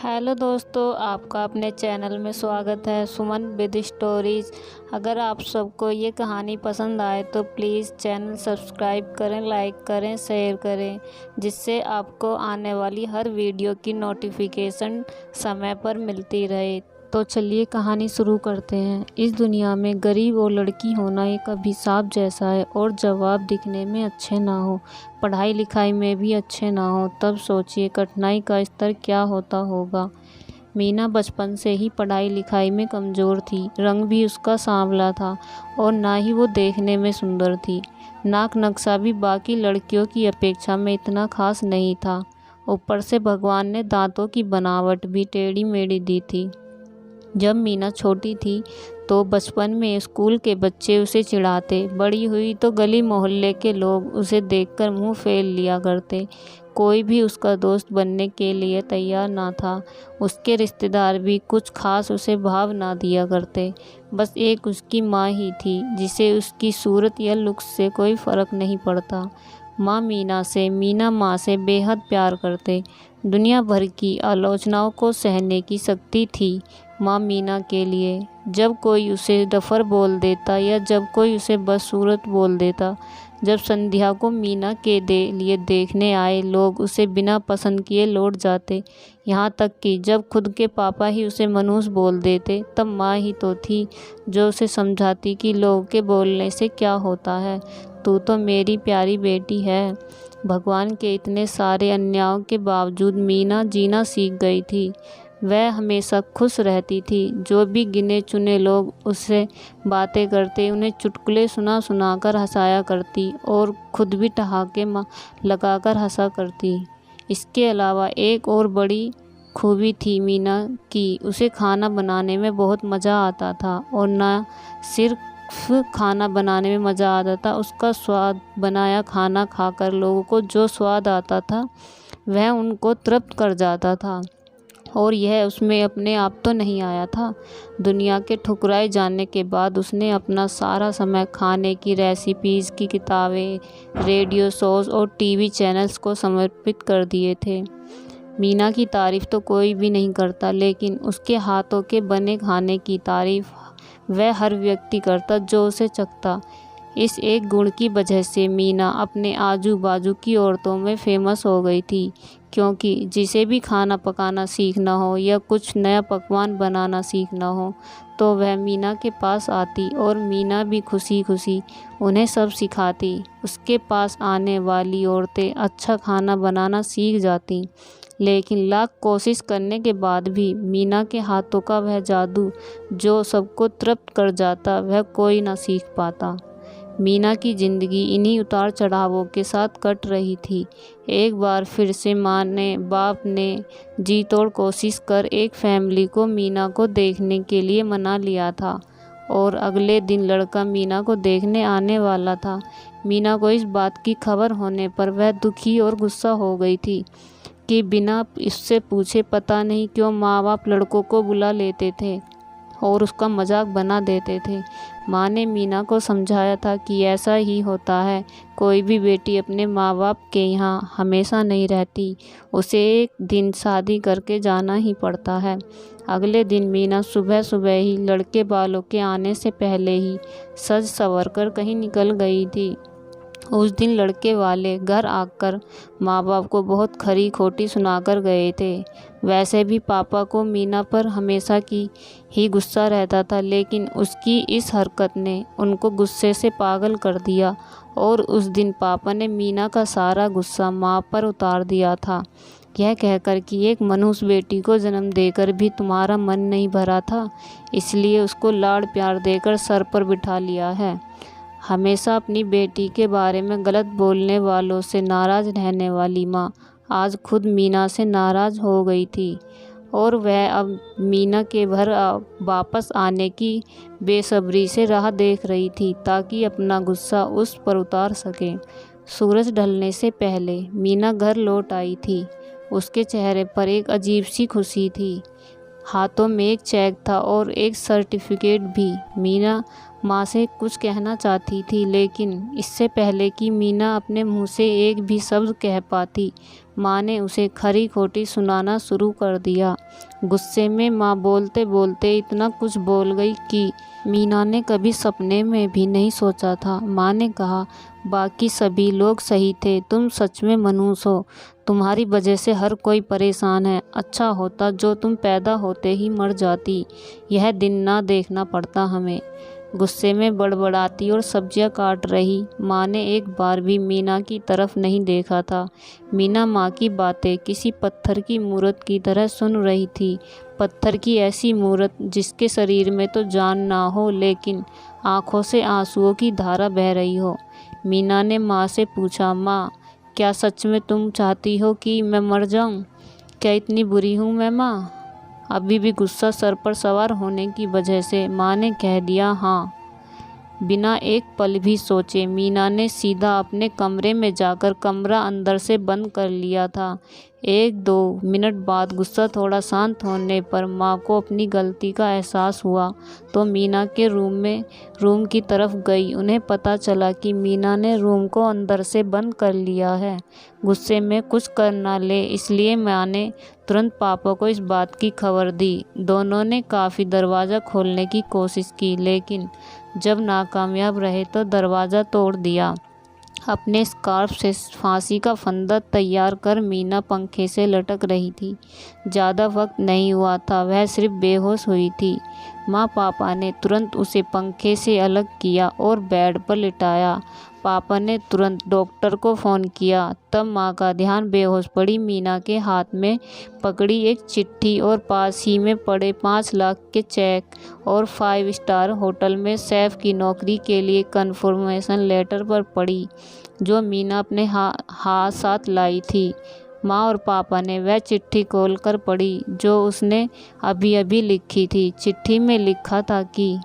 Hello दोस्तों, आपका अपने चैनल में स्वागत है सुमन विद स्टोरीज। अगर आप सबको ये कहानी पसंद आए तो प्लीज़ चैनल सब्सक्राइब करें, लाइक करें, शेयर करें, जिससे आपको आने वाली हर वीडियो की नोटिफिकेशन समय पर मिलती रहे। तो चलिए कहानी शुरू करते हैं। इस दुनिया में गरीब और लड़की होना एक अभिशाप जैसा है, और जवाब दिखने में अच्छे ना हो, पढ़ाई लिखाई में भी अच्छे ना हो, तब सोचिए कठिनाई का स्तर क्या होता होगा। मीना बचपन से ही पढ़ाई लिखाई में कमज़ोर थी। रंग भी उसका सांवला था और ना ही वो देखने में सुंदर थी। नाक नक्शा भी बाकी लड़कियों की अपेक्षा में इतना खास नहीं था। ऊपर से भगवान ने दांतों की बनावट भी टेढ़ी मेढ़ी दी थी। जब मीना छोटी थी तो बचपन में स्कूल के बच्चे उसे चिढ़ाते, बड़ी हुई तो गली मोहल्ले के लोग उसे देखकर मुंह फेर लिया करते। कोई भी उसका दोस्त बनने के लिए तैयार ना था। उसके रिश्तेदार भी कुछ खास उसे भाव ना दिया करते। बस एक उसकी माँ ही थी, जिसे उसकी सूरत या लुक्स से कोई फ़र्क नहीं पड़ता। माँ मीना माँ से बेहद प्यार करते। दुनिया भर की आलोचनाओं को सहने की शक्ति थी माँ मीना के लिए। जब कोई उसे डफर बोल देता या जब कोई उसे बदसूरत बोल देता, जब संध्या को मीना के लिए देखने आए लोग उसे बिना पसंद किए लौट जाते, यहाँ तक कि जब खुद के पापा ही उसे मनुष्य बोल देते, तब माँ ही तो थी जो उसे समझाती कि लोगों के बोलने से क्या होता है, तू तो मेरी प्यारी बेटी है। भगवान के इतने सारे अन्यायों के बावजूद मीना जीना सीख गई थी। वह हमेशा खुश रहती थी। जो भी गिने चुने लोग उससे बातें करते, उन्हें चुटकुले सुना कर हंसाया करती और खुद भी ठहाके लगाकर हंसा करती। इसके अलावा एक और बड़ी खूबी थी मीना की, उसे खाना बनाने में बहुत मज़ा आता था। और ना सिर्फ खाना बनाने में मज़ा आता था, उसका स्वाद बनाया खाना खाकर लोगों को जो स्वाद आता था वह उनको तृप्त कर जाता था। और यह उसमें अपने आप तो नहीं आया था। दुनिया के ठुकराए जाने के बाद उसने अपना सारा समय खाने की रेसिपीज़ की किताबें, रेडियो शोज़ और टीवी चैनल्स को समर्पित कर दिए थे। मीना की तारीफ़ तो कोई भी नहीं करता, लेकिन उसके हाथों के बने खाने की तारीफ़ वह हर व्यक्ति करता जो उसे चखता। इस एक गुण की वजह से मीना अपने आजू बाजू की औरतों में फेमस हो गई थी, क्योंकि जिसे भी खाना पकाना सीखना हो या कुछ नया पकवान बनाना सीखना हो तो वह मीना के पास आती और मीना भी खुशी खुशी उन्हें सब सिखाती। उसके पास आने वाली औरतें अच्छा खाना बनाना सीख जाती, लेकिन लाख कोशिश करने के बाद भी मीना के हाथों का वह जादू जो सबको तृप्त कर जाता, वह कोई ना सीख पाता। मीना की ज़िंदगी इन्हीं उतार चढ़ावों के साथ कट रही थी। एक बार फिर से माँ ने बाप ने जी तोड़ कोशिश कर एक फैमिली को मीना को देखने के लिए मना लिया था, और अगले दिन लड़का मीना को देखने आने वाला था। मीना को इस बात की खबर होने पर वह दुखी और गुस्सा हो गई थी कि बिना इससे पूछे पता नहीं क्यों माँ बाप लड़कों को बुला लेते थे और उसका मजाक बना देते थे। माँ ने मीना को समझाया था कि ऐसा ही होता है, कोई भी बेटी अपने माँ बाप के यहाँ हमेशा नहीं रहती, उसे एक दिन शादी करके जाना ही पड़ता है। अगले दिन मीना सुबह सुबह ही लड़के वालों के आने से पहले ही सज संवर कर कहीं निकल गई थी। उस दिन लड़के वाले घर आकर माँ बाप को बहुत खरी खोटी सुनाकर गए थे। वैसे भी पापा को मीना पर हमेशा की ही गुस्सा रहता था, लेकिन उसकी इस हरकत ने उनको गुस्से से पागल कर दिया और उस दिन पापा ने मीना का सारा गुस्सा माँ पर उतार दिया था, यह कहकर कि एक मनुष्य बेटी को जन्म देकर भी तुम्हारा मन नहीं भरा था, इसलिए उसको लाड़ प्यार देकर सर पर बिठा लिया है। हमेशा अपनी बेटी के बारे में गलत बोलने वालों से नाराज़ रहने वाली माँ आज खुद मीना से नाराज़ हो गई थी, और वह अब मीना के घर वापस आने की बेसब्री से राह देख रही थी ताकि अपना गुस्सा उस पर उतार सके। सूरज ढलने से पहले मीना घर लौट आई थी। उसके चेहरे पर एक अजीब सी खुशी थी। हाथों में एक चेक था और एक सर्टिफिकेट भी। मीना माँ से कुछ कहना चाहती थी, लेकिन इससे पहले कि मीना अपने मुंह से एक भी शब्द कह पाती, माँ ने उसे खरी खोटी सुनाना शुरू कर दिया। गुस्से में माँ बोलते बोलते इतना कुछ बोल गई कि मीना ने कभी सपने में भी नहीं सोचा था। माँ ने कहा, बाकी सभी लोग सही थे, तुम सच में मनहूस हो। तुम्हारी वजह से हर कोई परेशान है। अच्छा होता जो तुम पैदा होते ही मर जाती, यह दिन ना देखना पड़ता हमें। गुस्से में बड़बड़ाती और सब्जियां काट रही माँ ने एक बार भी मीना की तरफ नहीं देखा था। मीना माँ की बातें किसी पत्थर की मूरत की तरह सुन रही थी। पत्थर की ऐसी मूरत जिसके शरीर में तो जान ना हो, लेकिन आंखों से आंसुओं की धारा बह रही हो। मीना ने माँ से पूछा, माँ, क्या सच में तुम चाहती हो कि मैं मर जाऊँ? क्या इतनी बुरी हूँ मैं माँ? अभी भी गुस्सा सर पर सवार होने की वजह से माँ ने कह दिया, हाँ। बिना एक पल भी सोचे मीना ने सीधा अपने कमरे में जाकर कमरा अंदर से बंद कर लिया था। 1-2 मिनट बाद गुस्सा थोड़ा शांत होने पर माँ को अपनी गलती का एहसास हुआ तो मीना के रूम की तरफ गई। उन्हें पता चला कि मीना ने रूम को अंदर से बंद कर लिया है। गुस्से में कुछ कर ना ले, इसलिए माँ ने तुरंत पापा को इस बात की खबर दी। दोनों ने काफ़ी दरवाज़ा खोलने की कोशिश की, लेकिन जब नाकामयाब रहे तो दरवाज़ा तोड़ दिया। अपने स्कार्फ से फांसी का फंदा तैयार कर मीना पंखे से लटक रही थी। ज़्यादा वक्त नहीं हुआ था, वह सिर्फ बेहोश हुई थी। माँ पापा ने तुरंत उसे पंखे से अलग किया और बेड पर लिटाया। पापा ने तुरंत डॉक्टर को फ़ोन किया। तब माँ का ध्यान बेहोश पड़ी मीना के हाथ में पकड़ी एक चिट्ठी और पास ही में पड़े 5 लाख के चेक और 5 स्टार होटल में शेफ की नौकरी के लिए कन्फर्मेशन लेटर पर पड़ी, जो मीना अपने हाथ साथ लाई थी। माँ और पापा ने वह चिट्ठी खोलकर पढ़ी जो उसने अभी अभी लिखी थी। चिट्ठी में लिखा था कि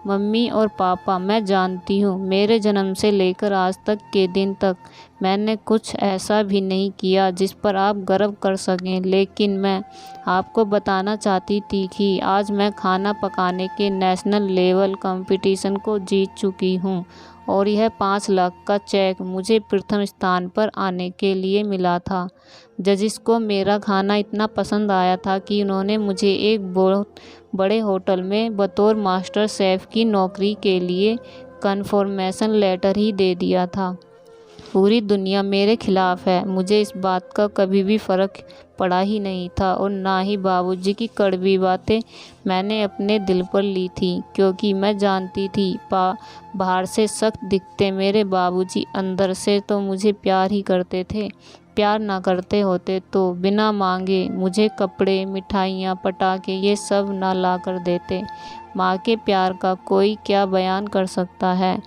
मम्मी और पापा, मैं जानती हूँ मेरे जन्म से लेकर आज तक के दिन तक मैंने कुछ ऐसा भी नहीं किया जिस पर आप गर्व कर सकें, लेकिन मैं आपको बताना चाहती थी कि आज मैं खाना पकाने के नेशनल लेवल कंपटीशन को जीत चुकी हूँ और यह 5 लाख का चेक मुझे प्रथम स्थान पर आने के लिए मिला था। जजिस को मेरा खाना इतना पसंद आया था कि उन्होंने मुझे एक बहुत बड़े होटल में बतौर मास्टर शेफ़ की नौकरी के लिए कन्फर्मेशन लेटर ही दे दिया था। पूरी दुनिया मेरे खिलाफ है। मुझे इस बात का कभी भी फ़र्क पड़ा ही नहीं था और ना ही बाबूजी की कड़वी बातें मैंने अपने दिल पर ली थी, क्योंकि मैं जानती थी बाहर से सख्त दिखते मेरे बाबूजी अंदर से तो मुझे प्यार ही करते थे। प्यार ना करते होते तो बिना मांगे मुझे कपड़े, मिठाइयाँ, पटाखे ये सब ना ला कर देते। माँ के प्यार का कोई क्या बयान कर सकता है।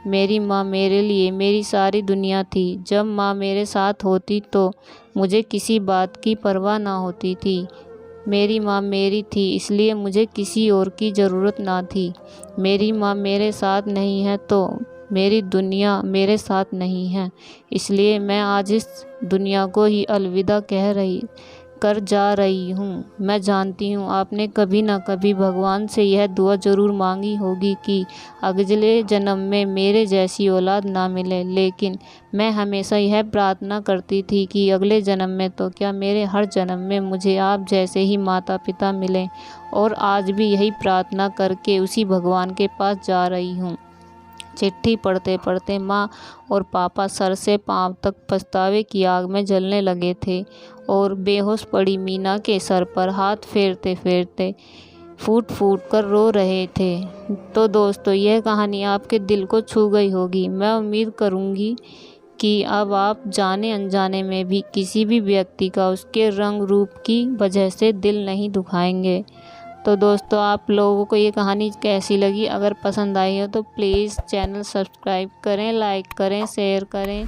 मेरी माँ मेरे लिए मेरी सारी दुनिया थी। जब माँ मेरे साथ होती तो मुझे किसी बात की परवाह ना होती थी। मेरी माँ मेरी थी, इसलिए मुझे किसी और की ज़रूरत ना थी। मेरी माँ मेरे साथ नहीं है तो मेरी दुनिया मेरे साथ नहीं है, इसलिए मैं आज इस दुनिया को ही अलविदा कर जा रही हूँ। मैं जानती हूँ आपने कभी ना कभी भगवान से यह दुआ ज़रूर मांगी होगी कि अगले जन्म में मेरे जैसी औलाद ना मिले, लेकिन मैं हमेशा यह प्रार्थना करती थी कि अगले जन्म में तो क्या मेरे हर जन्म में मुझे आप जैसे ही माता पिता मिलें, और आज भी यही प्रार्थना करके उसी भगवान के पास जा रही हूँ। चिट्ठी पढ़ते पढ़ते माँ और पापा सर से पाँव तक पछतावे की आग में जलने लगे थे और बेहोश पड़ी मीना के सर पर हाथ फेरते फेरते फूट फूट कर रो रहे थे। तो दोस्तों, यह कहानी आपके दिल को छू गई होगी। मैं उम्मीद करूँगी कि अब आप जाने अनजाने में भी किसी भी व्यक्ति का उसके रंग रूप की वजह से दिल नहीं दुखाएंगे। तो दोस्तों, आप लोगों को ये कहानी कैसी लगी? अगर पसंद आई हो तो प्लीज़ चैनल सब्सक्राइब करें, लाइक करें, शेयर करें